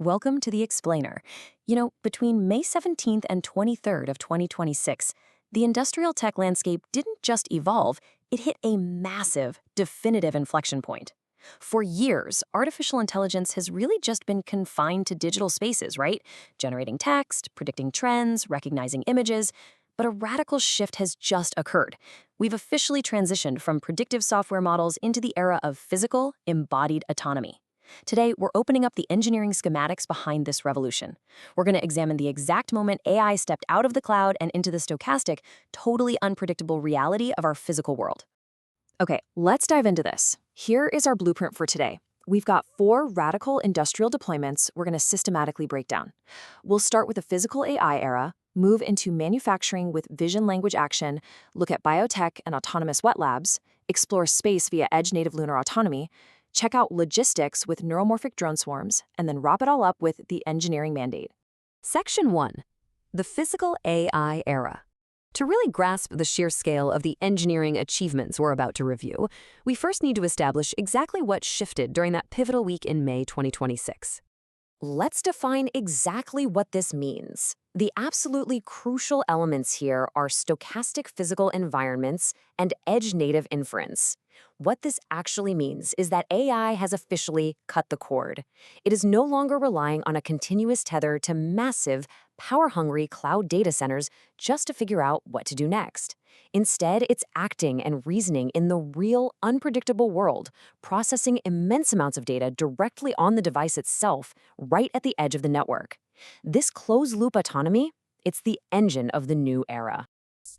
Welcome to the Explainer. Between May 17th and 23rd of 2026, the industrial tech landscape didn't just evolve, it hit a massive, definitive inflection point. For years, artificial intelligence has really just been confined to digital spaces, right? Generating text, predicting trends, recognizing images. But a radical shift has just occurred. We've officially transitioned from predictive software models into the era of physical, embodied autonomy. Today, we're opening up the engineering schematics behind this revolution. We're going to examine the exact moment AI stepped out of the cloud and into the stochastic, totally unpredictable reality of our physical world. Okay, let's dive into this. Here is our blueprint for today. We've got 4 radical industrial deployments we're going to systematically break down. We'll start with the physical AI era, move into manufacturing with vision-language action, look at biotech and autonomous wet labs, explore space via edge-native lunar autonomy, check out logistics with neuromorphic drone swarms, and then wrap it all up with the engineering mandate. Section 1. The Physical AI Era. To really grasp the sheer scale of the engineering achievements we're about to review, we first need to establish exactly what shifted during that pivotal week in May 2026. Let's define exactly what this means. The absolutely crucial elements here are stochastic physical environments and edge-native inference. What this actually means is that AI has officially cut the cord. It is no longer relying on a continuous tether to massive, power-hungry cloud data centers just to figure out what to do next. Instead, it's acting and reasoning in the real, unpredictable world, processing immense amounts of data directly on the device itself, right at the edge of the network. This closed-loop autonomy, it's the engine of the new era.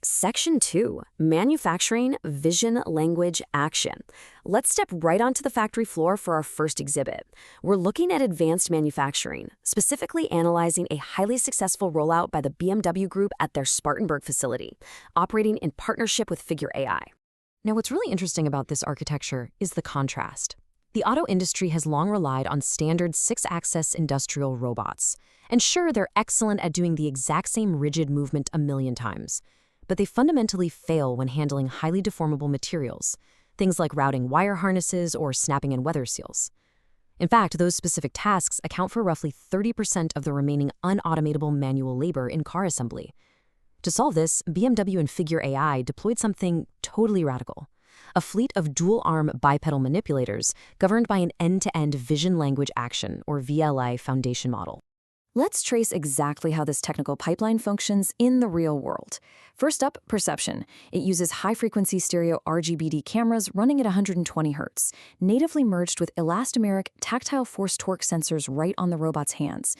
Section 2. Manufacturing, Vision, Language, Action. Let's step right onto the factory floor for our first exhibit. We're looking at advanced manufacturing, specifically analyzing a highly successful rollout by the BMW Group at their Spartanburg facility, operating in partnership with Figure AI. Now, what's really interesting about this architecture is the contrast. The auto industry has long relied on standard 6-axis industrial robots. And sure, they're excellent at doing the exact same rigid movement a million times. But they fundamentally fail when handling highly deformable materials, things like routing wire harnesses or snapping in weather seals. In fact, those specific tasks account for roughly 30% of the remaining unautomatable manual labor in car assembly. To solve this, BMW and Figure AI deployed something totally radical: a fleet of dual-arm bipedal manipulators governed by an end-to-end vision-language action, or VLA, foundation model. Let's trace exactly how this technical pipeline functions in the real world. First up, perception. It uses high-frequency stereo RGBD cameras running at 120 Hz, natively merged with elastomeric tactile force torque sensors right on the robot's hands.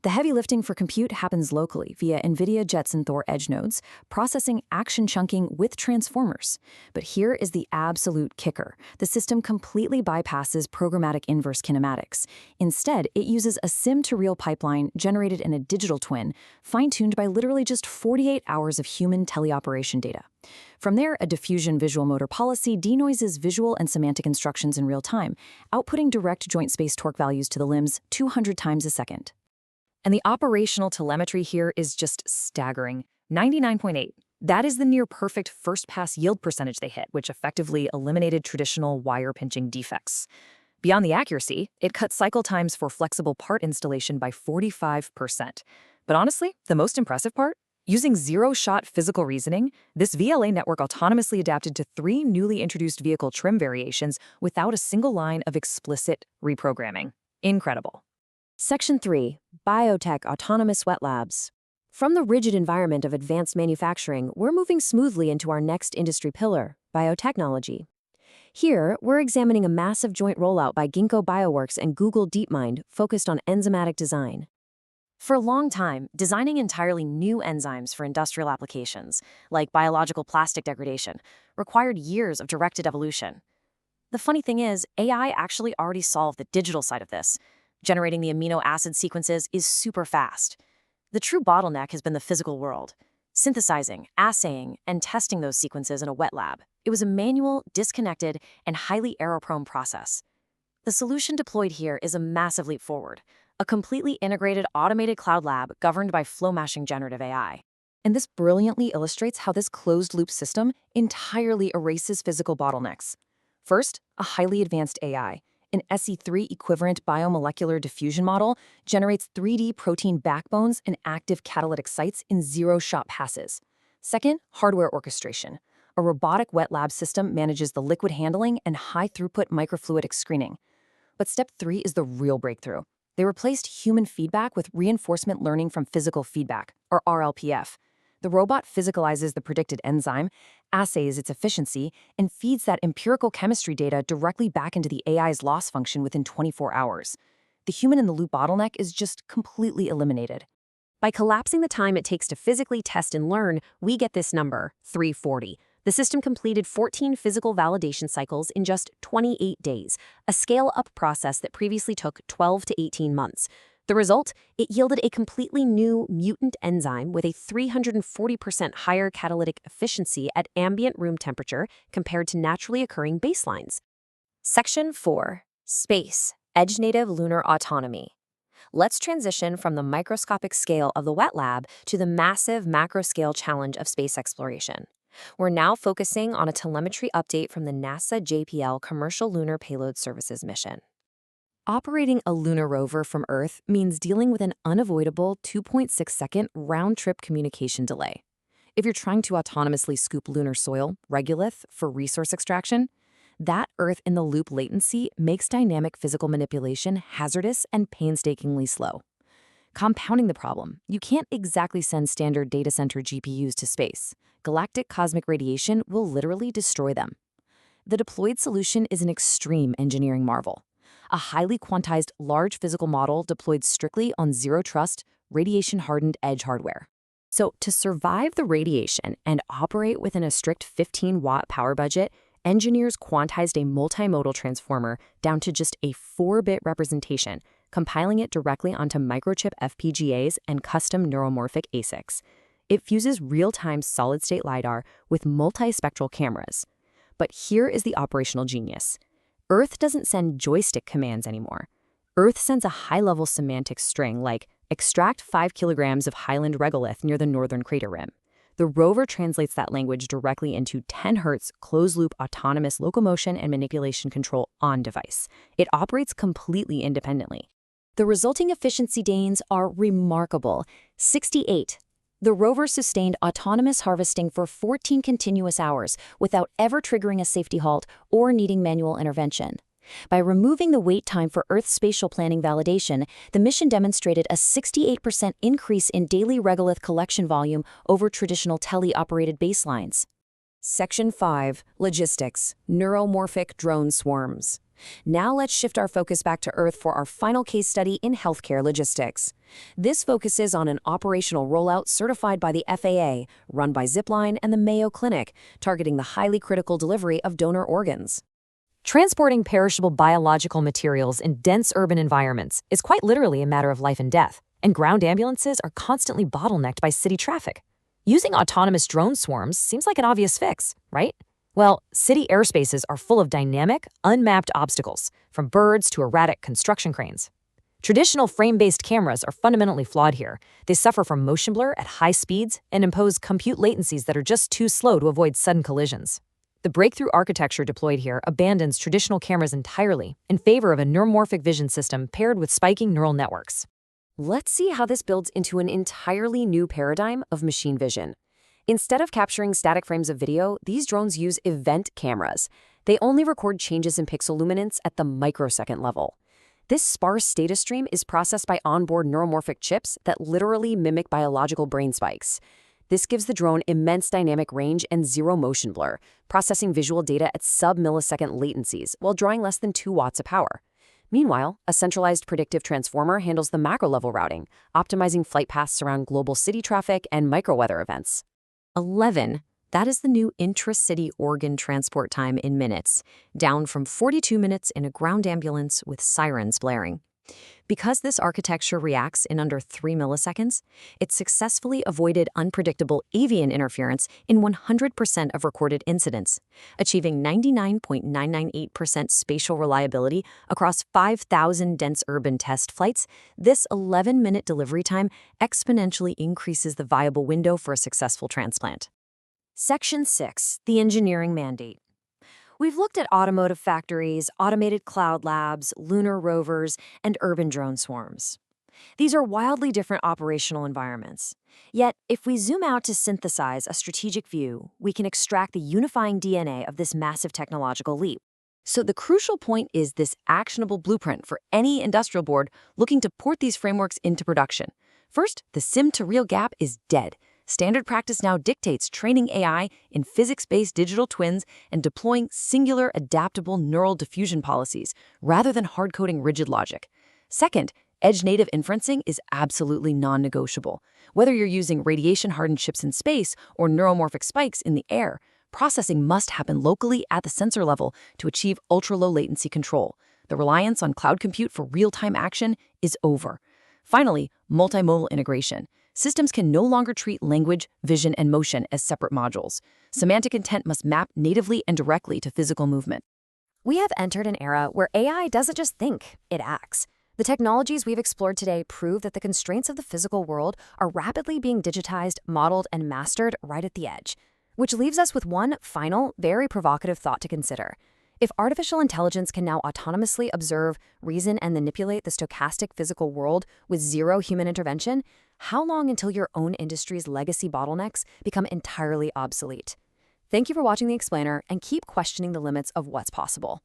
The heavy lifting for compute happens locally via NVIDIA Jetson Thor edge nodes, processing action chunking with transformers. But here is the absolute kicker. The system completely bypasses programmatic inverse kinematics. Instead, it uses a sim-to-real pipeline generated in a digital twin, fine-tuned by literally just 48 hours of human teleoperation data. From there, a diffusion visual motor policy denoises visual and semantic instructions in real time, outputting direct joint space torque values to the limbs 200 times a second. And the operational telemetry here is just staggering. 99.8. That is the near-perfect first-pass yield percentage they hit, which effectively eliminated traditional wire-pinching defects. Beyond the accuracy, it cut cycle times for flexible part installation by 45%. But honestly, the most impressive part? Using zero-shot physical reasoning, this VLA network autonomously adapted to 3 newly introduced vehicle trim variations without a single line of explicit reprogramming. Incredible. Section 3. Biotech Autonomous Wet Labs. From the rigid environment of advanced manufacturing, we're moving smoothly into our next industry pillar, biotechnology. Here, we're examining a massive joint rollout by Ginkgo Bioworks and Google DeepMind focused on enzymatic design. For a long time, designing entirely new enzymes for industrial applications, like biological plastic degradation, required years of directed evolution. The funny thing is, AI actually already solved the digital side of this. Generating the amino acid sequences is super fast. The true bottleneck has been the physical world. Synthesizing, assaying, and testing those sequences in a wet lab. It was a manual, disconnected, and highly error-prone process. The solution deployed here is a massive leap forward. A completely integrated automated cloud lab governed by flow-mashing generative AI. And this brilliantly illustrates how this closed-loop system entirely erases physical bottlenecks. First, a highly advanced AI. An SE3 equivalent biomolecular diffusion model generates 3D protein backbones and active catalytic sites in zero-shot passes. Second, hardware orchestration. A robotic wet lab system manages the liquid handling and high-throughput microfluidic screening. But step 3 is the real breakthrough. They replaced human feedback with reinforcement learning from physical feedback, or RLPF. The robot physicalizes the predicted enzyme, assays its efficiency, and feeds that empirical chemistry data directly back into the AI's loss function within 24 hours. The human-in-the-loop bottleneck is just completely eliminated. By collapsing the time it takes to physically test and learn, we get this number, 340. The system completed 14 physical validation cycles in just 28 days, a scale-up process that previously took 12 to 18 months. The result? It yielded a completely new mutant enzyme with a 340% higher catalytic efficiency at ambient room temperature compared to naturally occurring baselines. Section 4. Space. Edge-native lunar autonomy. Let's transition from the microscopic scale of the wet lab to the massive macro-scale challenge of space exploration. We're now focusing on a telemetry update from the NASA JPL Commercial Lunar Payload Services mission. Operating a lunar rover from Earth means dealing with an unavoidable 2.6-second round-trip communication delay. If you're trying to autonomously scoop lunar soil, regolith, for resource extraction, that Earth-in-the-loop latency makes dynamic physical manipulation hazardous and painstakingly slow. Compounding the problem, you can't exactly send standard data center GPUs to space. Galactic cosmic radiation will literally destroy them. The deployed solution is an extreme engineering marvel. A highly quantized large physical model deployed strictly on zero-trust, radiation-hardened edge hardware. So to survive the radiation and operate within a strict 15-watt power budget, engineers quantized a multimodal transformer down to just a 4-bit representation, compiling it directly onto microchip FPGAs and custom neuromorphic ASICs. It fuses real-time solid-state LiDAR with multispectral cameras. But here is the operational genius. Earth doesn't send joystick commands anymore. Earth sends a high-level semantic string like, extract 5 kilograms of highland regolith near the northern crater rim. The rover translates that language directly into 10 Hz closed-loop autonomous locomotion and manipulation control on device. It operates completely independently. The resulting efficiency gains are remarkable. 68. The rover sustained autonomous harvesting for 14 continuous hours without ever triggering a safety halt or needing manual intervention. By removing the wait time for Earth spatial planning validation, the mission demonstrated a 68% increase in daily regolith collection volume over traditional tele-operated baselines. Section 5. Logistics. Neuromorphic drone swarms. Now let's shift our focus back to Earth for our final case study in healthcare logistics. This focuses on an operational rollout certified by the FAA, run by Zipline and the Mayo Clinic, targeting the highly critical delivery of donor organs. Transporting perishable biological materials in dense urban environments is quite literally a matter of life and death, and ground ambulances are constantly bottlenecked by city traffic. Using autonomous drone swarms seems like an obvious fix, right? Well, city airspaces are full of dynamic, unmapped obstacles, from birds to erratic construction cranes. Traditional frame-based cameras are fundamentally flawed here. They suffer from motion blur at high speeds and impose compute latencies that are just too slow to avoid sudden collisions. The breakthrough architecture deployed here abandons traditional cameras entirely in favor of a neuromorphic vision system paired with spiking neural networks. Let's see how this builds into an entirely new paradigm of machine vision. Instead of capturing static frames of video, these drones use event cameras. They only record changes in pixel luminance at the microsecond level. This sparse data stream is processed by onboard neuromorphic chips that literally mimic biological brain spikes. This gives the drone immense dynamic range and zero motion blur, processing visual data at sub-millisecond latencies while drawing less than 2 watts of power. Meanwhile, a centralized predictive transformer handles the macro-level routing, optimizing flight paths around global city traffic and microweather events. 11. That is the new intra-city organ transport time in minutes, down from 42 minutes in a ground ambulance with sirens blaring. Because this architecture reacts in under 3 milliseconds, it successfully avoided unpredictable avian interference in 100% of recorded incidents, achieving 99.998% spatial reliability across 5,000 dense urban test flights. This 11-minute delivery time exponentially increases the viable window for a successful transplant. Section 6. The engineering mandate. We've looked at automotive factories, automated cloud labs, lunar rovers, and urban drone swarms. These are wildly different operational environments. Yet, if we zoom out to synthesize a strategic view, we can extract the unifying DNA of this massive technological leap. So the crucial point is this actionable blueprint for any industrial board looking to port these frameworks into production. First, the sim-to-real gap is dead. Standard practice now dictates training AI in physics-based digital twins and deploying singular adaptable neural diffusion policies rather than hard-coding rigid logic. Second, edge-native inferencing is absolutely non-negotiable. Whether you're using radiation-hardened chips in space or neuromorphic spikes in the air, processing must happen locally at the sensor level to achieve ultra-low latency control. The reliance on cloud compute for real-time action is over. Finally, multimodal integration. Systems can no longer treat language, vision, and motion as separate modules. Semantic intent must map natively and directly to physical movement. We have entered an era where AI doesn't just think, it acts. The technologies we've explored today prove that the constraints of the physical world are rapidly being digitized, modeled, and mastered right at the edge. Which leaves us with one final, very provocative thought to consider. If artificial intelligence can now autonomously observe, reason, and manipulate the stochastic physical world with zero human intervention, how long until your own industry's legacy bottlenecks become entirely obsolete? Thank you for watching The Explainer, and keep questioning the limits of what's possible.